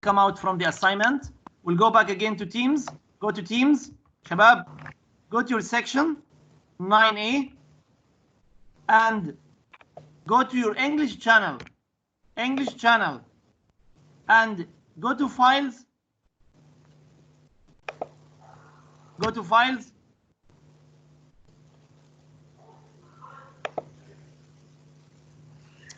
come out from the assignment. We'll go back again to Teams. Go to Teams. Shabab, go to your section 9A and go to your English channel. And go to Files. Go to Files.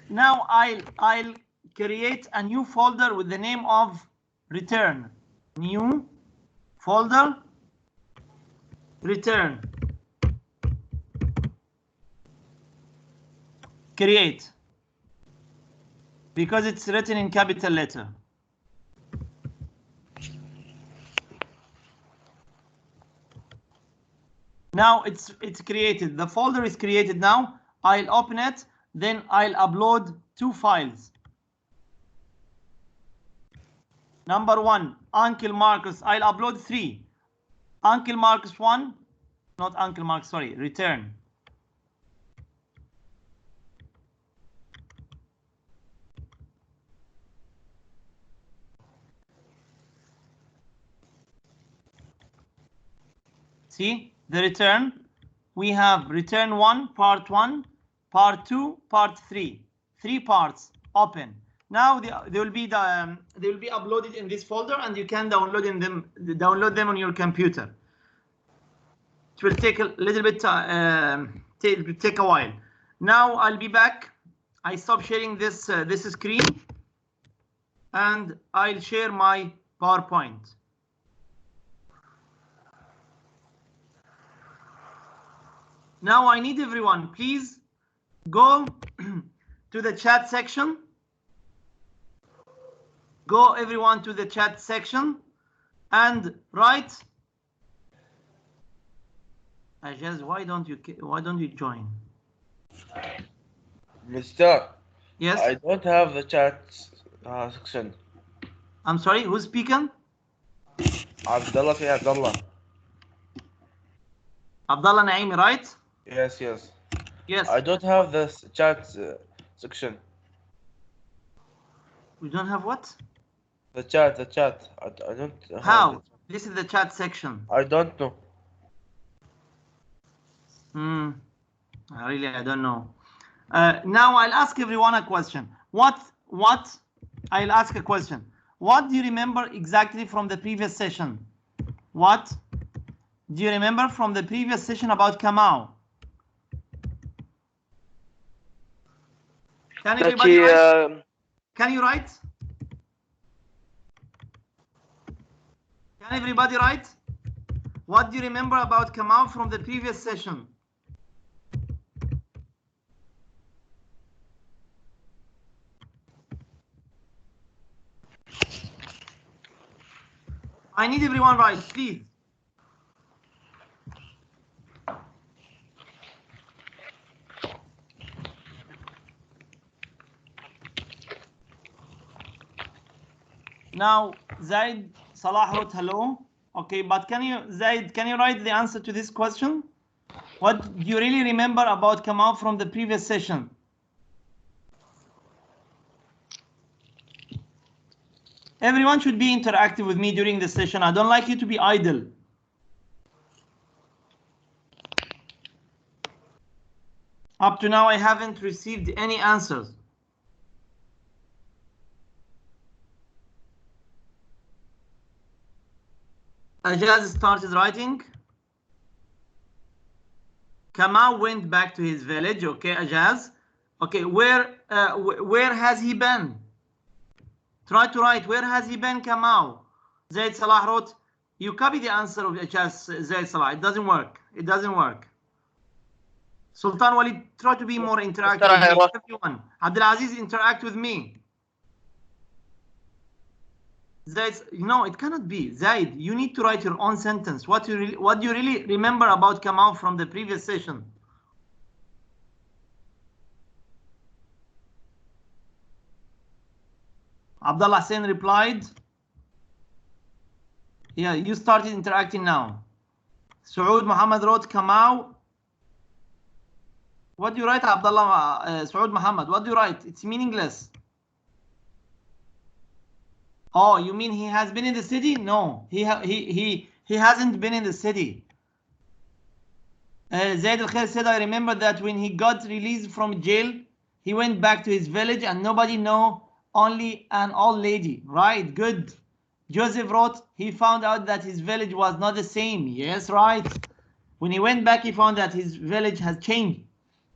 Now I'll create a new folder with the name of return. New folder, return. Create. Because it's written in capital letter. Now it's created. The folder is created now. I'll open it. Then I'll upload 2 files. Number 1, Uncle Marcus. I'll upload 3. Uncle Marcus 1, not Uncle Marcus, sorry, return. See the return. We have return 1, part 1, part 2, part 3. 3 parts open. Now they will be uploaded in this folder, and you can download them on your computer. It will take a little bit take a while. Now I'll be back. I stop sharing this screen, and I'll share my PowerPoint. Now I need everyone, please go to the chat section. Go everyone to the chat section and write. Ajaz, why don't you join? Mr. Yes. I don't have the chat section. I'm sorry, who's speaking? Abdullah. Abdullah Naimi, right? Yes. Yes. I don't have this chat section. We don't have what? The chat. I don't have How? it. This is the chat section. I don't know. Really, I don't know. Now I'll ask everyone a question. I'll ask a question. What do you remember exactly from the previous session? What do you remember from the previous session about Kamau? Can everybody write? Can you write? Can everybody write? What do you remember about Kamau from the previous session? I need everyone write, please. Now, Zaid Salah wrote hello. Okay, but Zaid, can you write the answer to this question? What do you really remember about Kamau from the previous session? Everyone should be interactive with me during the session. I don't like you to be idle. Up to now, I haven't received any answers. Ajaz started writing. Kamau went back to his village. Okay, Ajaz. Okay, where has he been? Try to write, where has he been, Kamau? Zaid Salah wrote, you copy the answer of Ajaz, Zaid Salah. It doesn't work. It doesn't work. Sultan Walid, try to be more interactive with everyone. Abdulaziz, interact with me. Zaid, no, it cannot be. Zaid, you need to write your own sentence. What do you really remember about Kamau from the previous session? Abdullah Hussein replied. Yeah, you started interacting now. Saud Muhammad wrote Kamau. What do you write, Abdullah? Saud Muhammad, what do you write? It's meaningless. Oh, you mean he has been in the city? No, he hasn't been in the city. Zaid al-Khair said, I remember that when he got released from jail, he went back to his village and nobody know, only an old lady. Right, good. Joseph wrote, he found out that his village was not the same. Yes, right. When he went back, he found that his village has changed.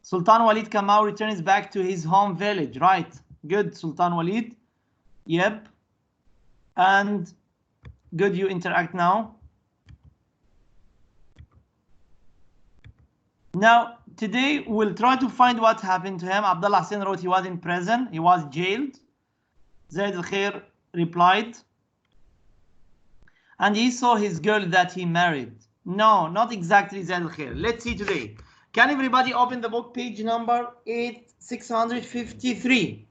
Sultan Walid Kamau returns back to his home village. Right, good, Sultan Walid. Yep. And good, you interact now. Now, today we'll try to find what happened to him. Abdullah Hussein wrote he was in prison, he was jailed. Zaid al-Khair replied. And he saw his girl that he married. No, not exactly Zaid al-Khair. Let's see today. Can everybody open the book, page number 653?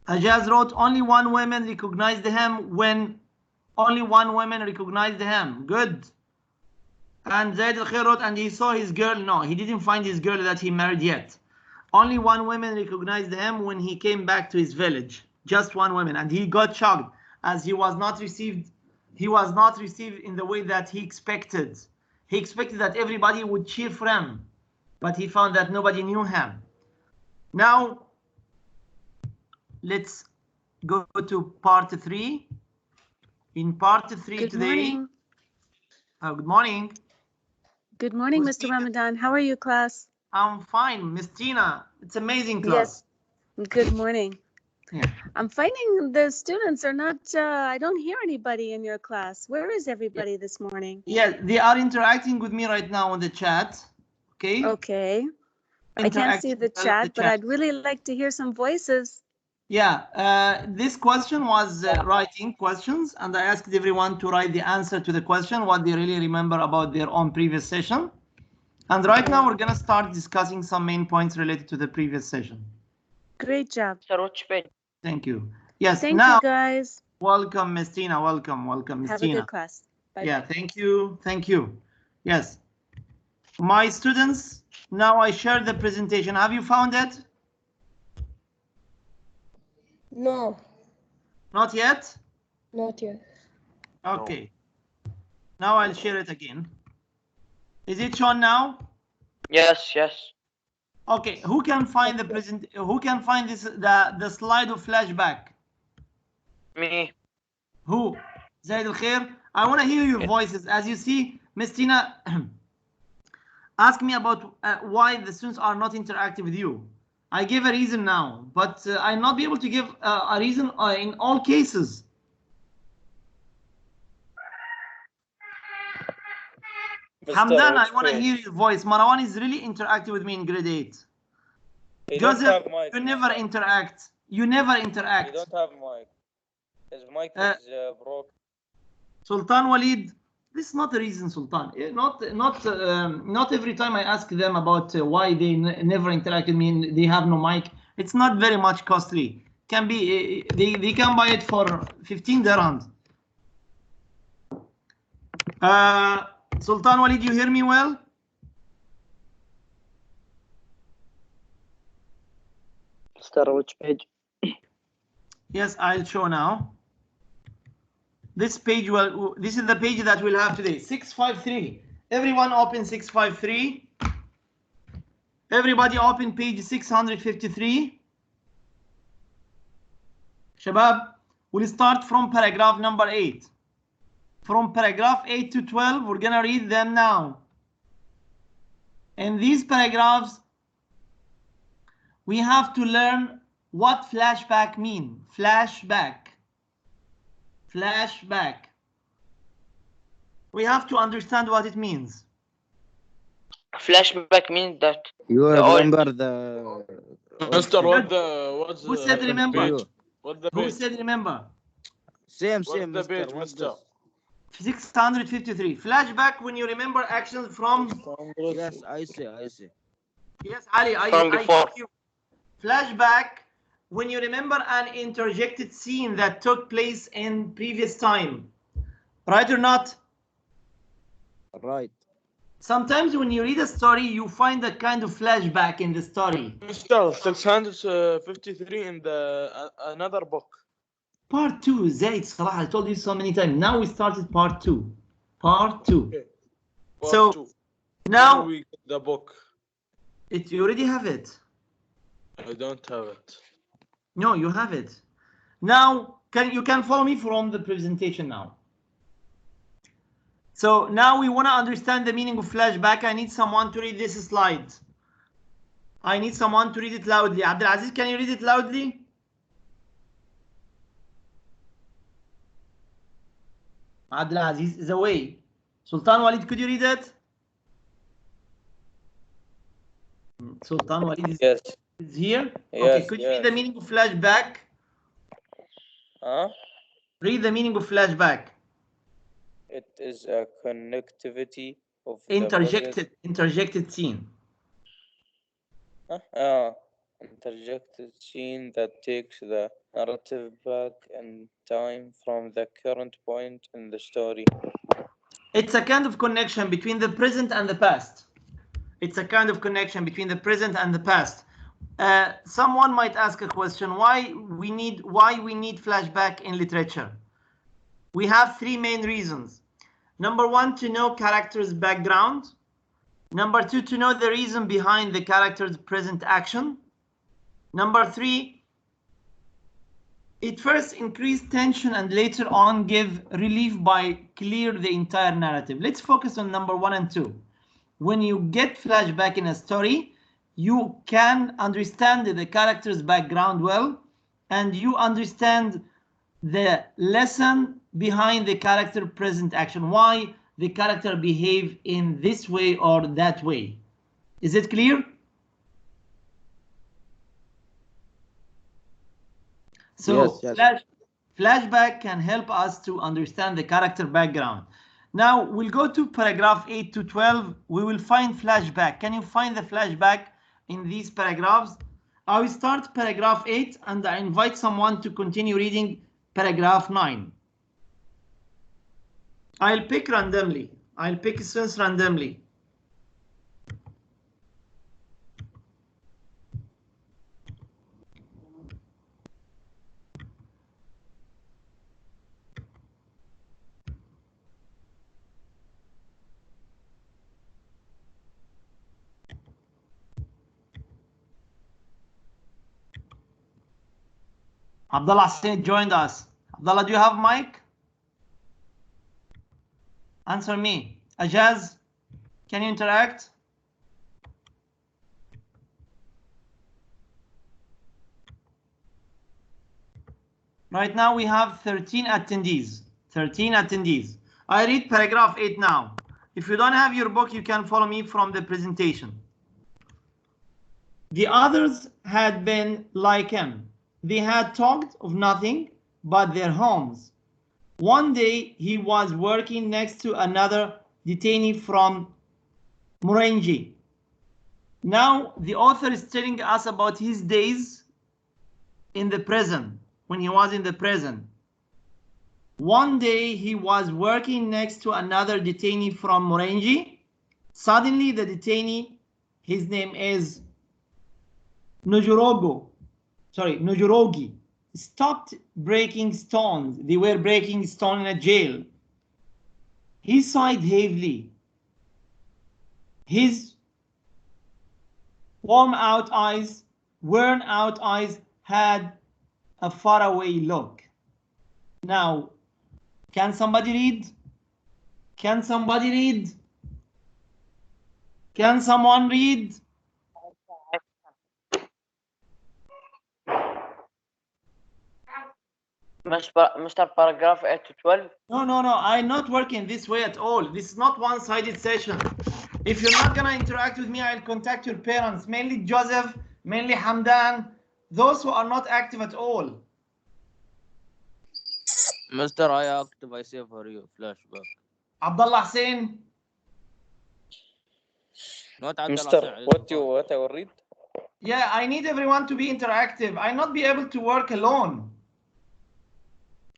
Ajaz wrote, only one woman recognized him when only one woman recognized him. Good. And Zaid al-Khair wrote, and he saw his girl. No, he didn't find his girl that he married yet. Only one woman recognized him when he came back to his village. Just one woman. And he got shocked as he was not received in the way that he expected. He expected that everybody would cheer for him, but he found that nobody knew him. Now, let's go to part 3. In part 3 Good today. Morning. Good morning. Good morning, Mr. Ramadan. How are you, class? I'm fine, Miss Tina. It's amazing class. Yes. Good morning. Yeah. I'm finding the students are not, I don't hear anybody in your class. Where is everybody this morning? Yeah, they are interacting with me right now on the chat. Okay. Okay. I can't see the chat, but I'd really like to hear some voices. Yeah, this question was writing questions, and I asked everyone to write the answer to the question, what they really remember about their own previous session. And right now we're going to start discussing some main points related to the previous session. Great job. Thank you. Yes, Thank now, you, guys. welcome, Miss Tina. Welcome, Miss Have Tina. a good class. Bye. Yeah, thank you. Thank you. Yes. My students, now I share the presentation. Have you found it? No. Not yet? Not yet. Okay. Now I'll share it again. Is it shown now? Yes, yes. Okay, who can find the the slide of flashback? Me. Who? Zaid al-Khair? I want to hear your voices. As you see, Miss Tina ask me about why the students are not interactive with you. I gave a reason now, but I'll not be able to give a reason in all cases. Hamdan, I want to hear your voice. Marwan is really interactive with me in grade 8. Joseph, you never interact. You never interact. You don't have mic. His mic is broke. Sultan Walid, this is not a reason, Sultan. Not every time I ask them about why they never interact with me, they have no mic. It's not very much costly. Can be they can buy it for 15 dirhams. Sultan Walid, you hear me well? Start which page? Yes, I'll show now. This page this is the page that we'll have today. 653. Everyone open 653. Everybody open page 653. Shabab, we'll start from paragraph number 8. From paragraph 8 to 12, we're gonna read them now. In these paragraphs, we have to learn what flashback mean. Flashback. We have to understand what it means. Flashback means that you remember the Mister, what's Who said remember? page? What's the page? Who said remember? same What's the mister, page, what's mister? this? 653. Flashback when you remember actions from. Yes, I see. Yes, Ali, I before. you. Flashback when you remember an interjected scene that took place in previous time. Right or not? Right. Sometimes when you read a story, you find a kind of flashback in the story. Mr. 653 in the another book. Part 2, Zaid Salah, I told you so many times. Now we started part 2. Part 2. Okay. So, Part 2. now When we get the book. you already have it. I don't have it. No, you have it. Now, you can follow me from the presentation now. So now we want to understand the meaning of flashback. I need someone to read this slide. I need someone to read it loudly. Abdulaziz, can you read it loudly? Abdulaziz is away. Sultan Walid, could you read it? Sultan Walid is here? Yes, okay, could you read the meaning of flashback? Huh? Read the meaning of flashback. It is a connectivity of Interjected scene. Interjected scene that takes the narrative back in time from the current point in the story. It's a kind of connection between the present and the past. It's a kind of connection between the present and the past. Someone might ask a question: why we need flashback in literature? We have three main reasons. Number one, to know characters' background. Number two, to know the reason behind the character's present action. Number three, it first increase tension and later on give relief by clear the entire narrative. Let's focus on number 1 and 2. When you get flashback in a story, you can understand the character's background well, and you understand the lesson behind the character present action, why the character behave in this way or that way. Is it clear? So yes. Flashback can help us to understand the character background. Now we'll go to paragraph 8 to 12. We will find flashback. Can you find the flashback in these paragraphs? I will start paragraph 8 and I invite someone to continue reading paragraph 9. I'll pick randomly. I'll pick students randomly. Abdullah Said joined us. Abdullah, do you have mic? Answer me. Ajaz, can you interact? Right now we have 13 attendees. 13 attendees. I read paragraph 8 now. If you don't have your book, you can follow me from the presentation. The others had been like him. They had talked of nothing but their homes. One day he was working next to another detainee from Morenji. Now the author is telling us about his days in the prison, when he was in the prison. One day he was working next to another detainee from Morenji. Suddenly the detainee, his name is Nojorogi, stopped breaking stones. They were breaking stone in a jail. He sighed heavily. His worn out eyes had a faraway look. Now, can somebody read? Can somebody read? Can someone read? Mr. Paragraph 8 to 12. No. I'm not working this way at all. This is not one-sided session. If you're not gonna interact with me, I'll contact your parents, mainly Joseph, mainly Hamdan, those who are not active at all. Mr. I active, I say for you, flashback. Abdullah Hussein. Not Abdullah Mr. What I will read? Yeah, I need everyone to be interactive. I'll not be able to work alone.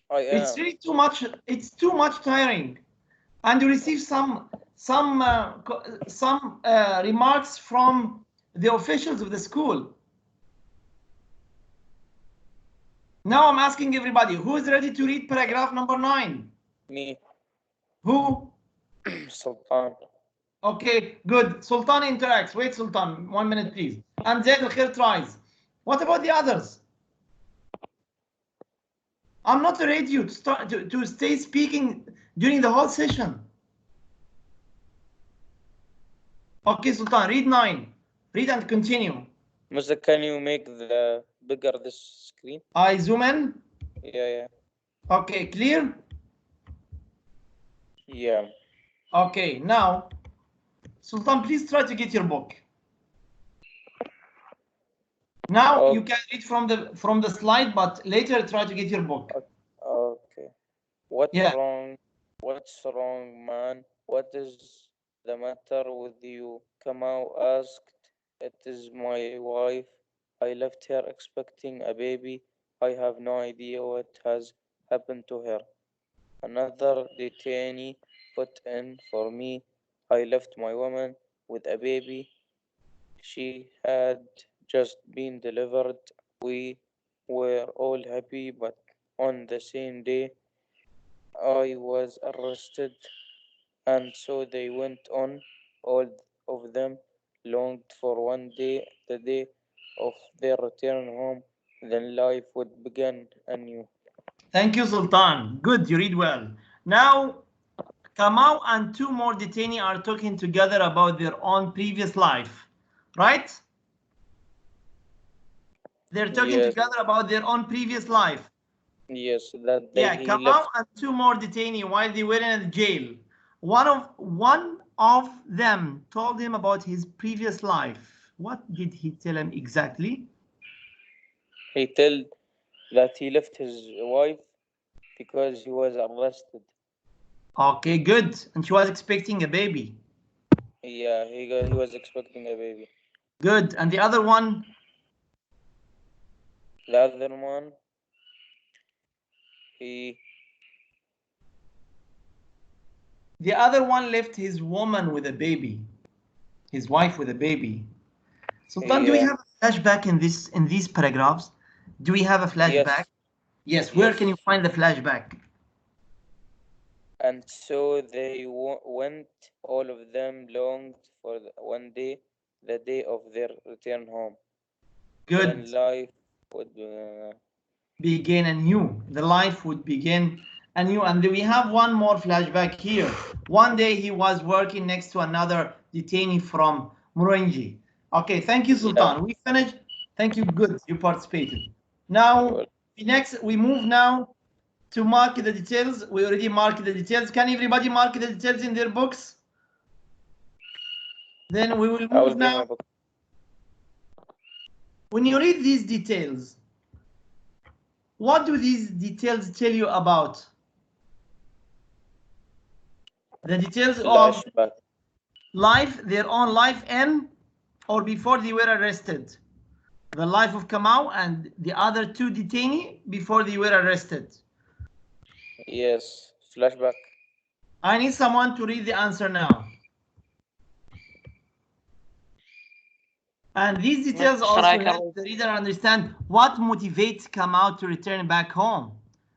It's really too much. It's too much tiring, and you receive some some remarks from the officials of the school. Now I'm asking everybody, who is ready to read paragraph number 9? Me. Who? Sultan. Okay, good. Sultan interacts. Wait, Sultan, 1 minute, please. And Zaid Al-Khair tries. What about the others? I'm not ready you to stay speaking during the whole session. Okay, Sultan, read 9. Read and continue. Mr. Can you make the bigger this screen? I zoom in. Yeah. Okay, clear? Yeah. Okay, now, Sultan, please try to get your book. Now Okay. you can read from the slide, but later try to get your book. Okay. What's Yeah. wrong? What's wrong, man? What is the matter with you? Kamau asked. It is my wife. I left her expecting a baby. I have no idea what has happened to her. Another detainee put in for me. I left my woman with a baby. She had just been delivered. We were all happy, but on the same day, I was arrested, and so they went on. All of them longed for one day, the day of their return home, then life would begin anew. Thank you, Sultan. Good, you read well. Now, Kamau and 2 more detainees are talking together about their own previous life, right? They're talking Yes. together about their own previous life. Yes, that Yeah, he Kamau left. and 2 more detainees while they were in the jail. One of them told him about his previous life. What did he tell him exactly? He told that he left his wife because he was arrested. Okay, good. And she was expecting a baby. Yeah, he was expecting a baby. Good. And the other one? The other one, The other one left his woman with a baby, his wife with a baby. Sultan, do we have a flashback in these paragraphs? Do we have a flashback? Yes. Where can you find the flashback? And so they went, all of them longed for one day, the day of their return home. Good. Then life would begin anew. The life would begin anew. And we have one more flashback here. One day he was working next to another detainee from Murenji. Okay, thank you, Sultan. We finished. Thank you. Good, you participated. Now, we move now to mark the details. We already marked the details. Can everybody mark the details in their books? Then we will move now. When you read these details, what do these details tell you about? The details of life, their own life in or before they were arrested. The life of Kamau and the other 2 detainees before they were arrested. Yes, flashback. I need someone to read the answer now. And these details also help the reader understand what motivates Kamau to return back home.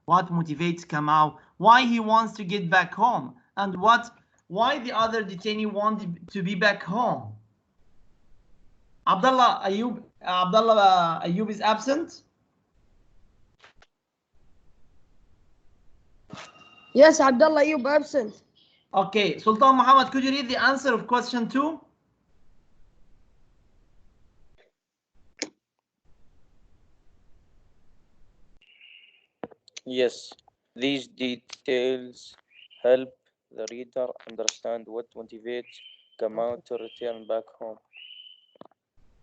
What motivates Kamau, why he wants to get back home, and why the other detainee wanted to be back home. Abdullah Ayub is absent? Yes, Abdullah Ayub absent. Okay, Sultan Muhammad, could you read the answer of question 2? Yes, these details help the reader understand what motivates Kamau to return back home.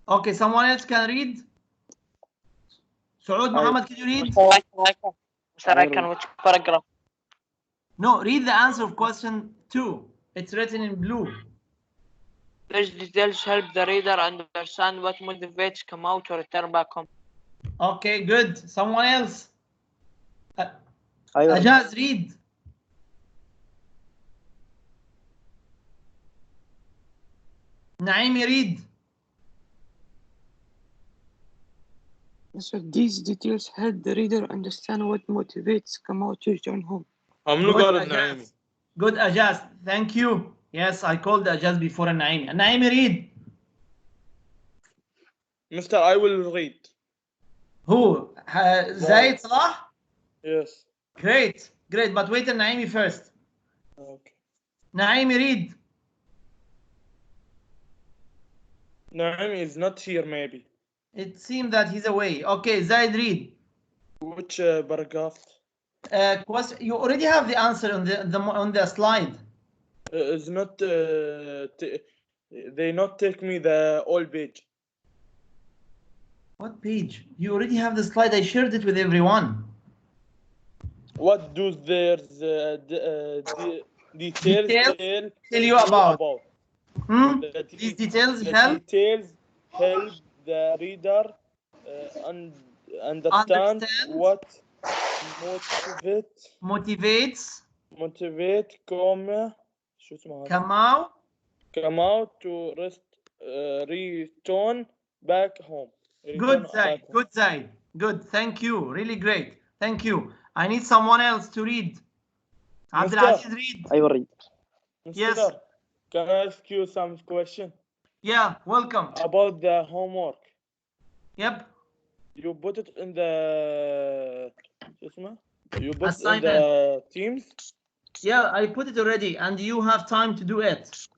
Okay, someone else can read? Saud Muhammad, can you read? Sir, I can which paragraph? No, read the answer of question 2. It's written in blue. These details help the reader understand what motivates Kamau to return back home. Okay, good. Someone else? Ajaz, read. Naimi, read. So these details help the reader understand what motivates Kamau to return home. I'm not Good, got it, Naimi. Ajaz. Good, Ajaz. Thank you. Yes, I called Ajaz before Naimi. Naimi, read. Mister, I will read. Who? Zaid Salah? Yes. Great, great. But wait till Naimi first. Okay. Naimi, read. Naimi is not here, maybe. It seems that he's away. Okay, Zaid, read. Which paragraph? Question. You already have the answer on the slide. It's not. They not take me the old page. What page? You already have the slide. I shared it with everyone. What do their details tell you about? Hmm? These details the help details help the reader understand what motivates comma شو اسمها come out to return back home. Good, Zaid. Good, Zaid. Good. Thank you. Really great. Thank you. I need someone else to read. Abdulaziz, read. I will read. Yes. Can I ask you some question? Yeah, welcome. About the homework. Yep. You put it in the you put Assignment. it in the Teams? Yeah, I put it already, and you have time to do it.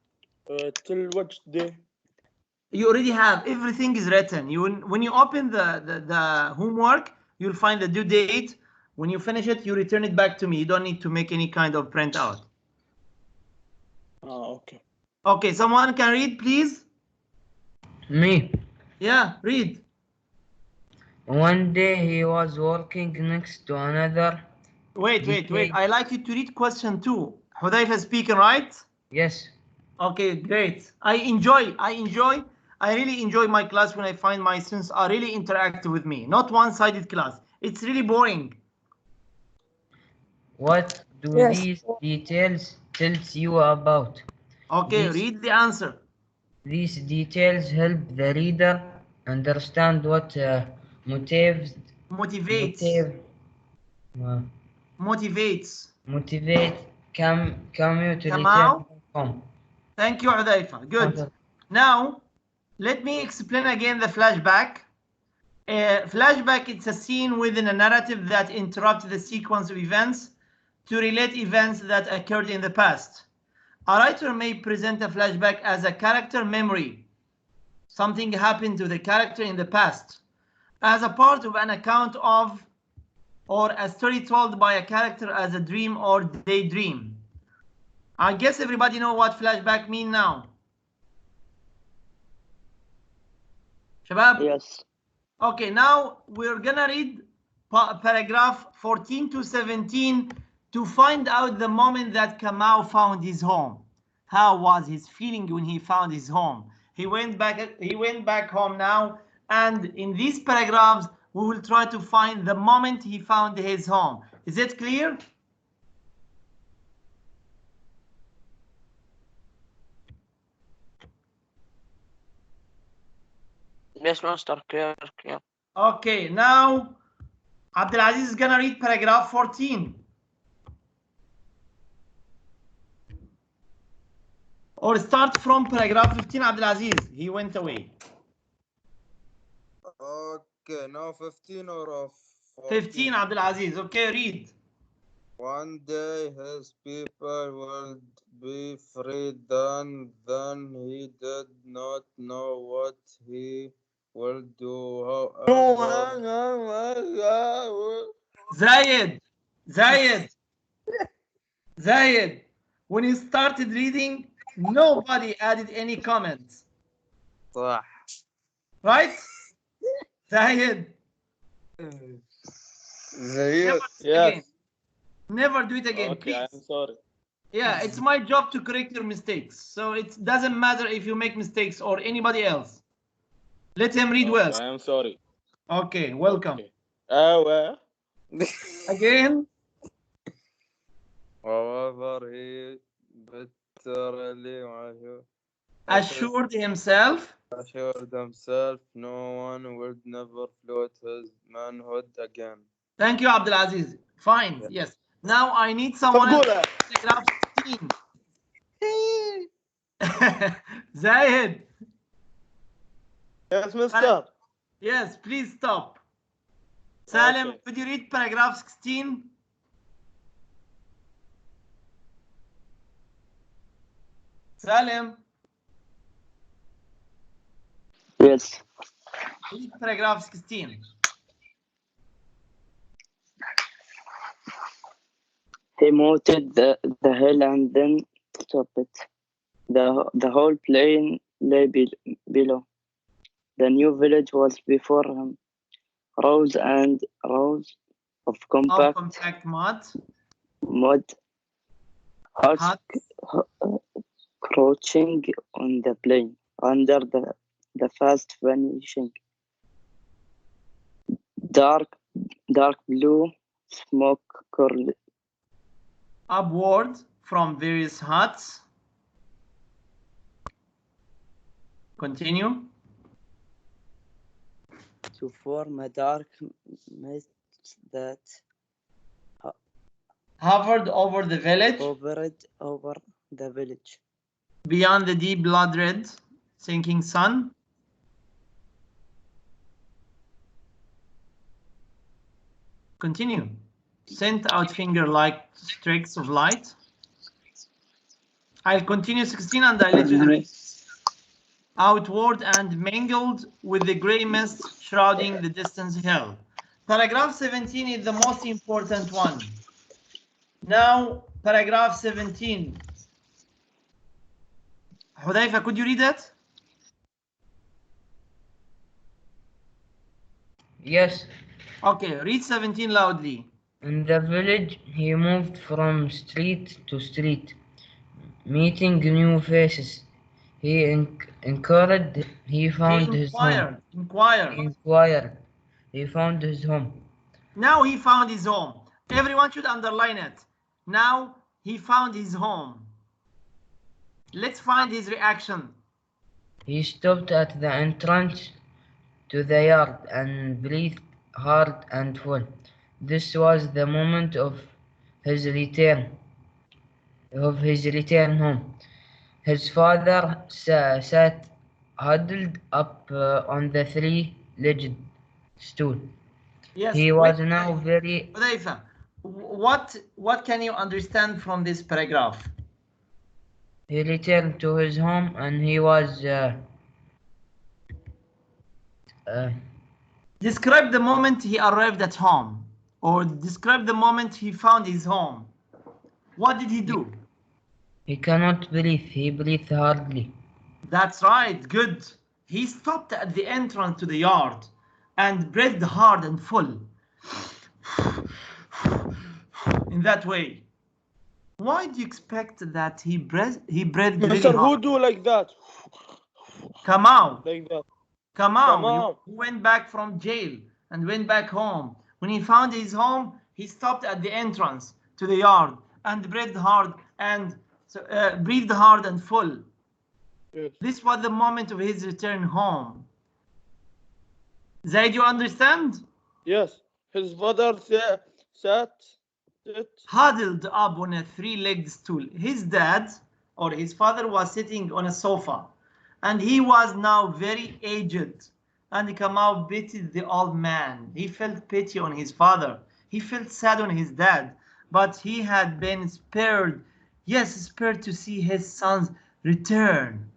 Till which day? You already have. Everything is written. When you open the homework, you'll find the due date. When you finish it, you return it back to me. You don't need to make any kind of printout. Okay. Okay, someone can read, please? Me. Yeah, read. One day he was walking next to another. Wait. I like you to read question 2. Hudayfa speaking, right? Yes. Okay, great. I really enjoy my class when I find my students are really interactive with me. Not one-sided class. It's really boring. What do these details tell you about? Okay, read the answer. These details help the reader understand what motivate Kamau to return home. Thank you, Hudayfa. Good. Now, let me explain again the flashback. Flashback, it's a scene within a narrative that interrupts the sequence of events to relate events that occurred in the past. A writer may present a flashback as a character memory. Something happened to the character in the past, as a part of an account of, or a story told by a character as a dream or daydream. I guess everybody know what flashback mean now. Shabab? Yes. Okay, now we're gonna read paragraph 14 to 17 to find out the moment that Kamau found his home. How was his feeling when he found his home? He went back home now, and in these paragraphs we will try to find the moment he found his home. Is it clear? Yes, Master. Clear. Okay, now Abdulaziz is gonna read paragraph 14. Or start from paragraph 15, Abdulaziz. He went away. Okay, now 15 or 14? 15, Abdulaziz. Okay, read. One day his people will be freed, then he did not know what he will do. Zayed, when you started reading, nobody added any comments. صح. Right? Zayed. Yes. Never do it again. Okay, please. I'm sorry. Yeah, it's my job to correct your mistakes. So it doesn't matter if you make mistakes or anybody else. Let him read well. I am sorry. Okay, welcome. Okay. Again. However, he bitterly assured himself assured himself no one would never float his manhood again. Thank you, Abdulaziz. Fine. Yeah. Yes. Now I need someone else. فقولها. Paragraph 16. Zahid. Yes, mister. Yes, please stop. Salim, Okay. could you read paragraph 16? Salim, Yes. read paragraph 16. He mounted the hill and then topped it. The whole plain lay below. The new village was before him. Rows and rows of compact mud. Huts Huts. crouching on the plain under the fast vanishing dark blue smoke curled Upward from various huts. Continue. to form a dark mist that Hovered over the village. hovered over the village. Beyond the deep blood red sinking sun. Continue. Sent out finger-like streaks of light. I'll continue 16 and I'll let you read. Outward and mingled with the grey mist shrouding the distant hill. Paragraph 17 is the most important one. Now, paragraph 17. Hudayfa, could you read it? Yes. Okay, read 17 loudly. In the village, he moved from street to street, meeting new faces. He inquired. He found his home. Inquired. He found his home. Now he found his home. Everyone should underline it. Now he found his home. Let's find his reaction. He stopped at the entrance to the yard and breathed hard and full. This was the moment of his return home. His father sat huddled up on the three-legged stool. Yes. He was now very. Hudayfa, what can you understand from this paragraph? He returned to his home and he was. Describe the moment he arrived at home, or describe the moment he found his home. What did he do? He cannot breathe. He breathed hardly. That's right. Good. He stopped at the entrance to the yard and breathed hard and full. In that way. Why do you expect that he breathed really Mister, who hard? do like that? Kamau. Like that. Kamau went back from jail and went back home. When he found his home, he stopped at the entrance to the yard and breathed hard and full. Yes. This was the moment of his return home. Zaid, you understand? Yes. His father sat huddled up on a three-legged stool. His dad or his father was sitting on a sofa, and he was now very aged. And Kamau pitied the old man. He felt pity on his father. He felt sad on his dad, but he had been spared. Yes, spared to see his son's return.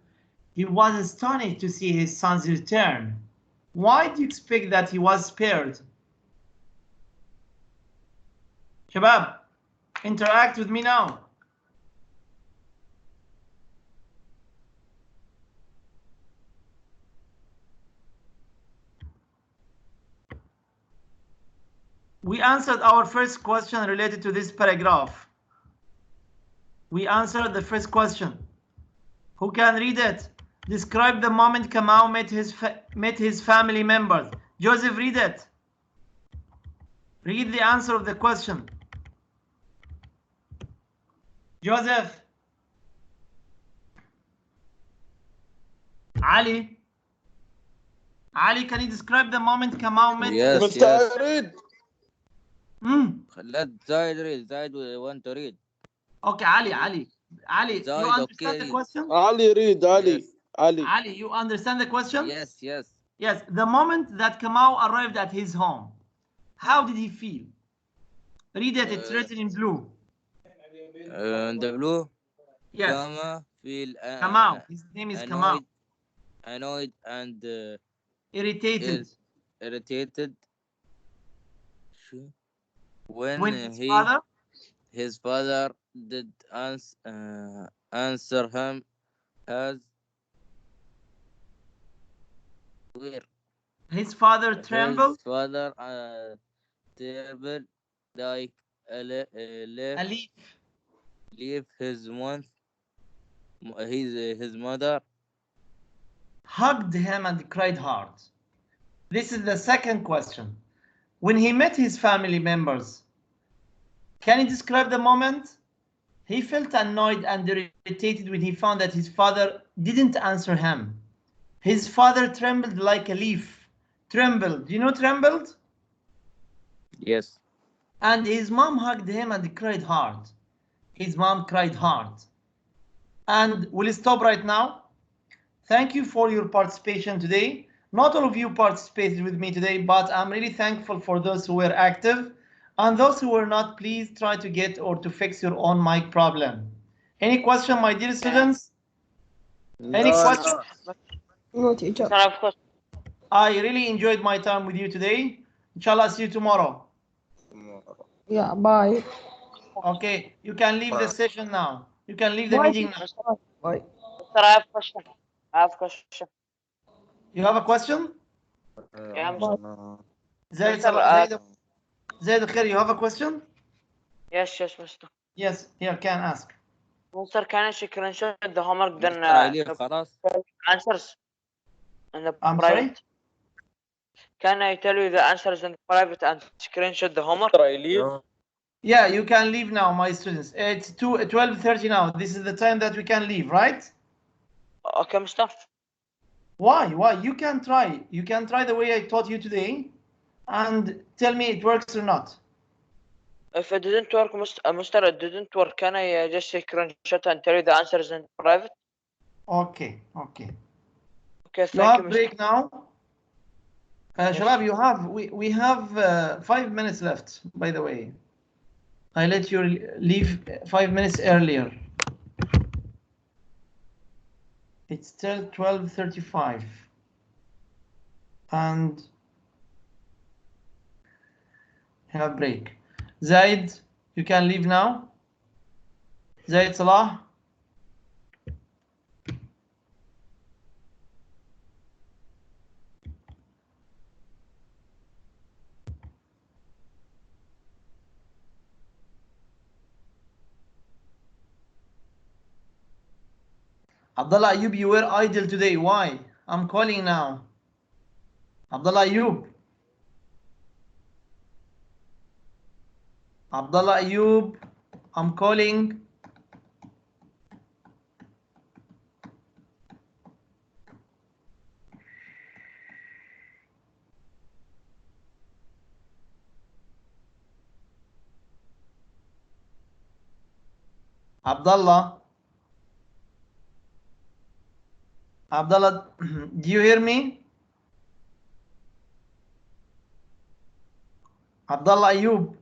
He was astonished to see his son's return. Why do you expect that he was spared? Shabab, interact with me now. We answered our first question related to this paragraph. We answered the first question. Who can read it? Describe the moment Kamau met his family members. Joseph, read it. Read the answer of the question. Joseph. Ali. Ali, can you describe the moment Kamau met? Yes, Mr. yes. I read. Let Zaid read. Zaid will want to read. Okay, Ali, you Zaid, understand the okay. question? Ali read. Ali. Yes. Ali. Ali, you understand the question? Yes, yes. Yes, the moment that Kamau arrived at his home, how did he feel? Read it, it's written in blue. The blue. Yes, Kama feel Kamau, his name is Kamau. annoyed and Irritated. irritated when When his father did answer him as where his father trembled. his father trembled like A leaf. leave his month his mother Hugged him and cried hard. This is the second question. When he met his family members, can you describe the moment? He felt annoyed and irritated when he found that his father didn't answer him. His father trembled like a leaf. Trembled. Do you know trembled? yes. And his mom hugged him and cried hard. His mom cried hard. And we'll stop right now. Thank you for your participation today. Not all of you participated with me today, but I'm really thankful for those who were active. And those who were not, please try to get or to fix your own mic problem. Any question, my dear students? Any question? No, teacher. Sir, of course. I really enjoyed my time with you today. Inshallah, see you tomorrow. Yeah, bye. Okay, you can leave the session now. You can leave the Bye. meeting now. Bye. Sir, I have question. I have question. You have a question? Yeah, Zaid, Mr. Zaid Khair, you have a question? Yes, Mr. Yes, here, can ask. Mr. Can I screenshot the homework then Mr. I leave خلاص. answers in the I'm private? sorry? Can I tell you the answers in the private and screenshot the homework? I leave. Yeah, you can leave now, my students. It's 12:30 now. This is the time that we can leave, right? Okay, Mr. Why? You can try. You can try the way I taught you today and tell me it works or not. If it didn't work, Mr. It didn't work. Can I just screenshot and tell you the answers in private? Okay. Okay, You thank you, have Mr. break now. Shabab, we have 5 minutes left, by the way. I let you leave 5 minutes earlier. It's still 12:35. And have break. Zaid, you can leave now. Zaid Salah. Abdullah Ayub, you were idle today. Why? I'm calling now. Abdullah Ayub. Abdullah Ayub, I'm calling. Abdullah. Abdullah, do you hear me? Abdullah Ayub.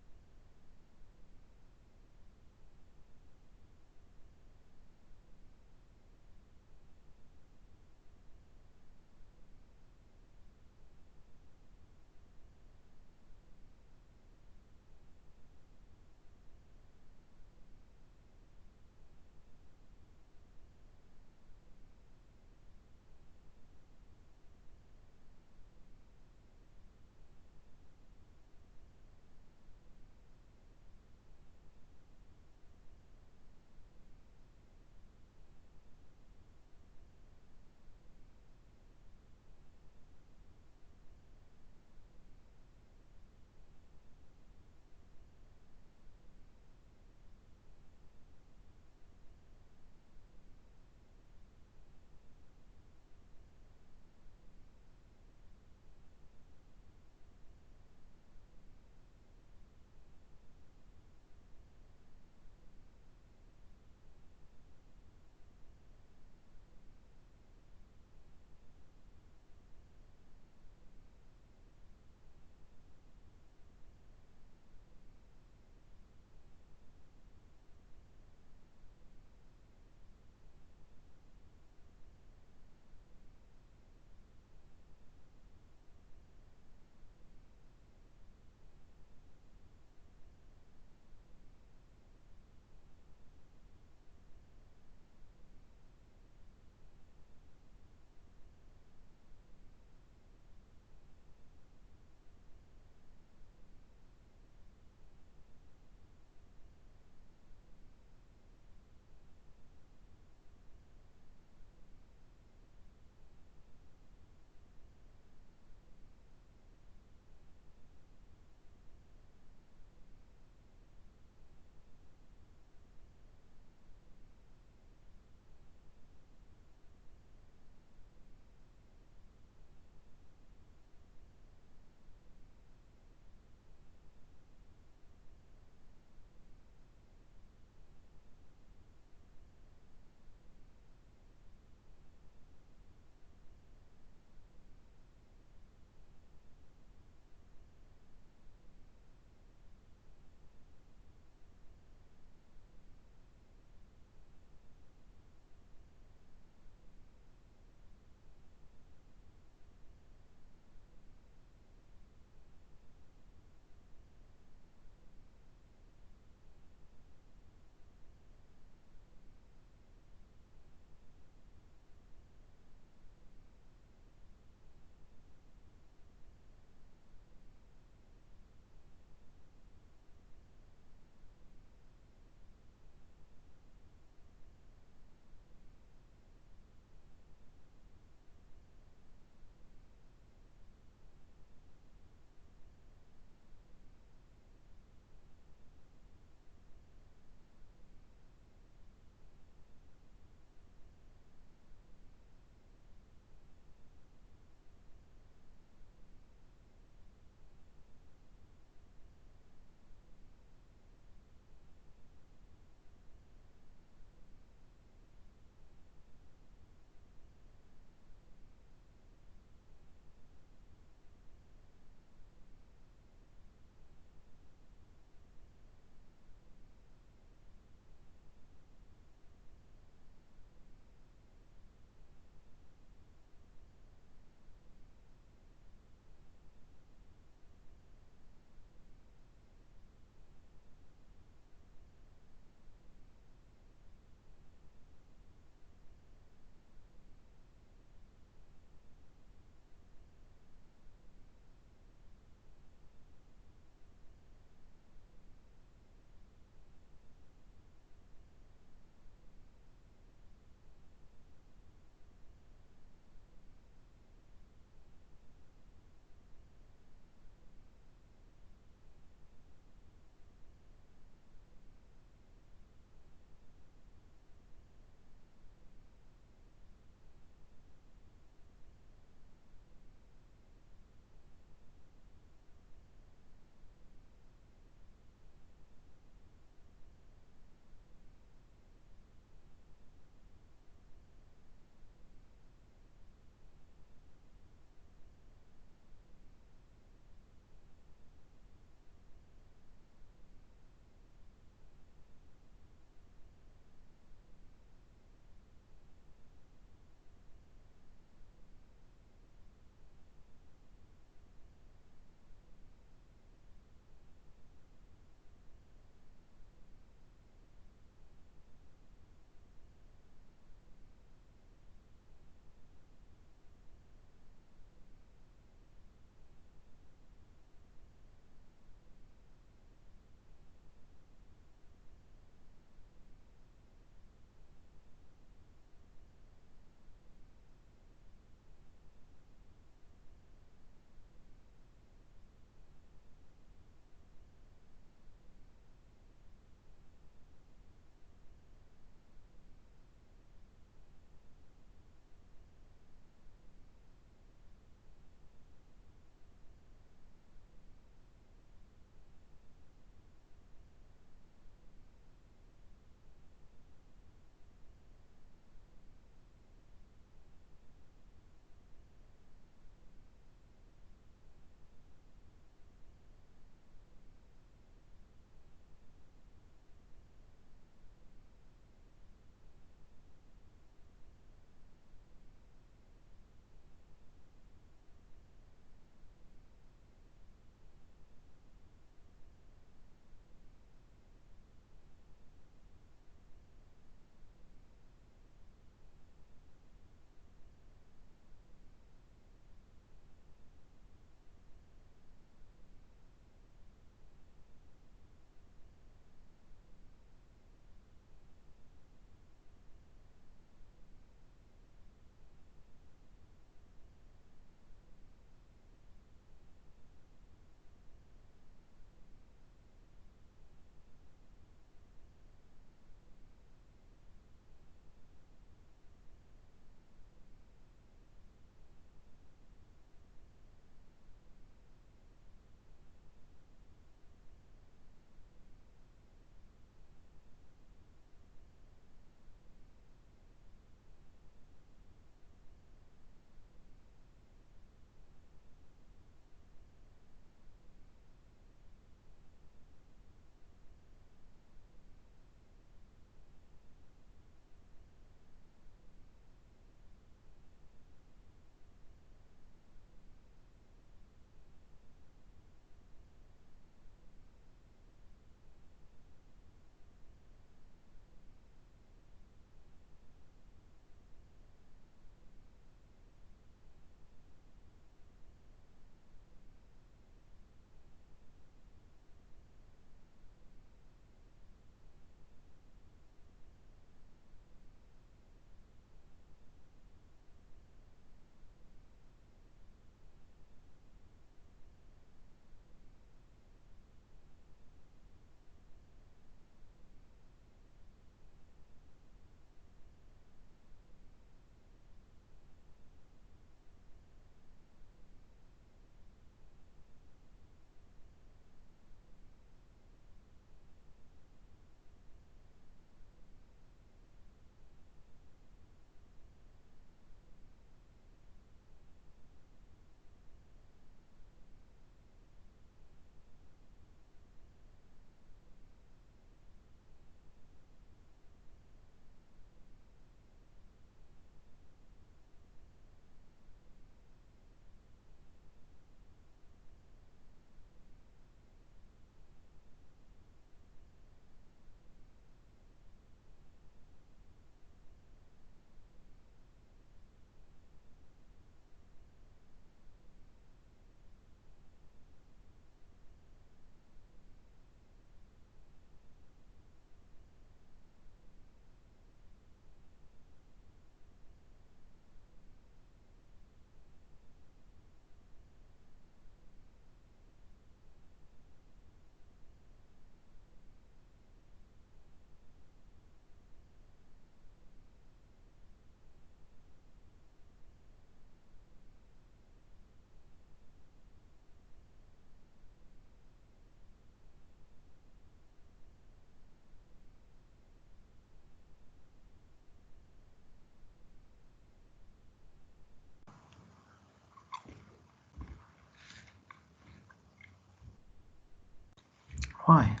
Why?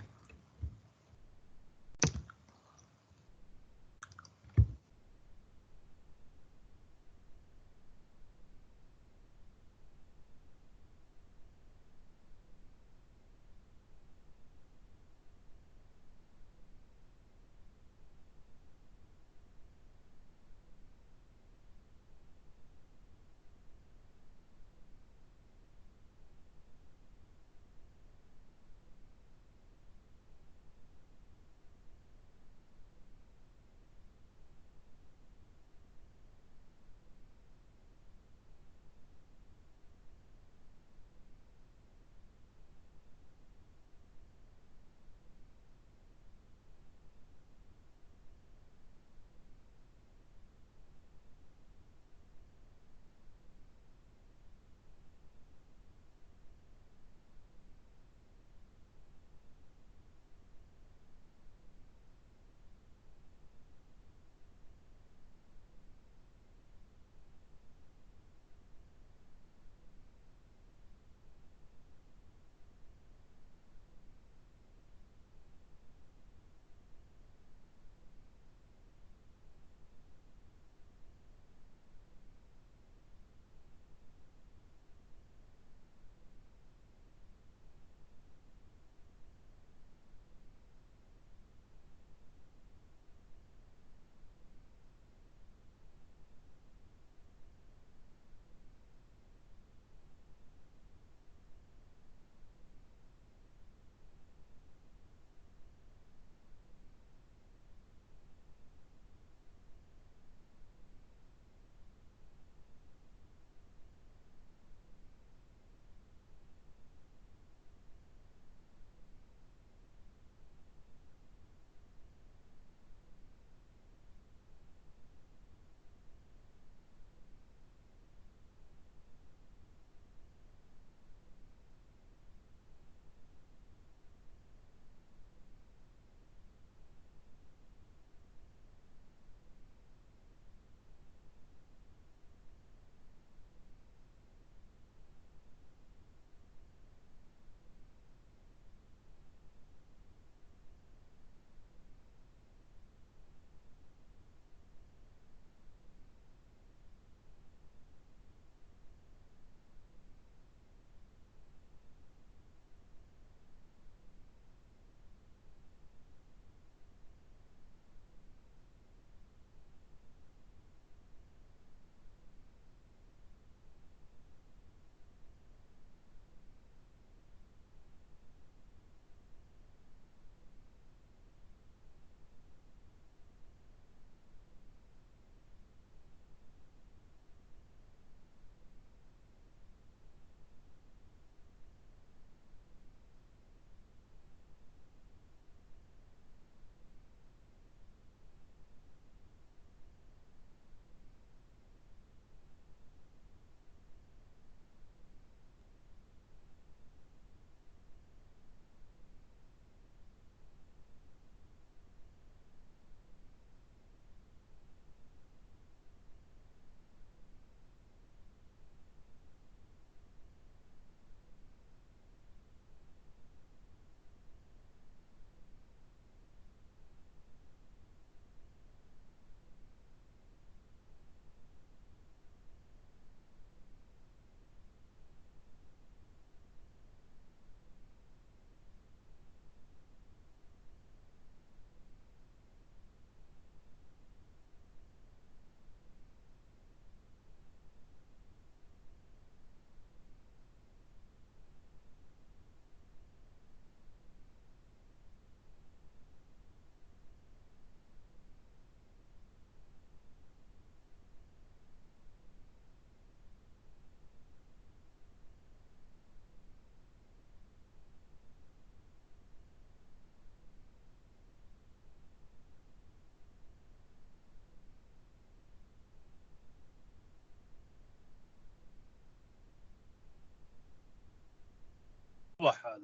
الصبح هذا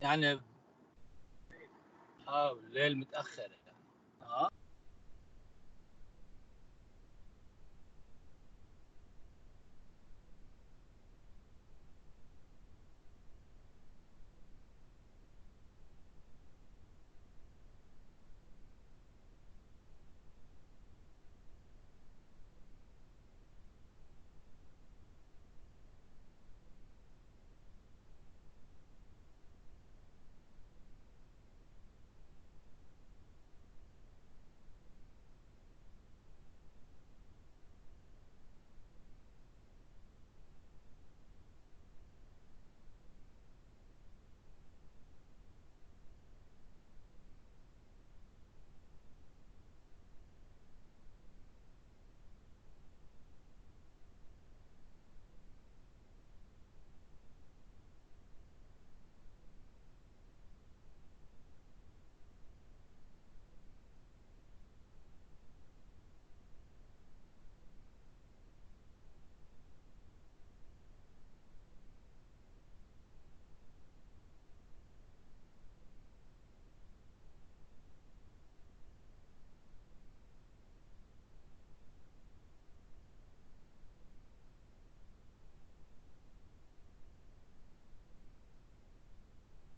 يعني الليل متأخر.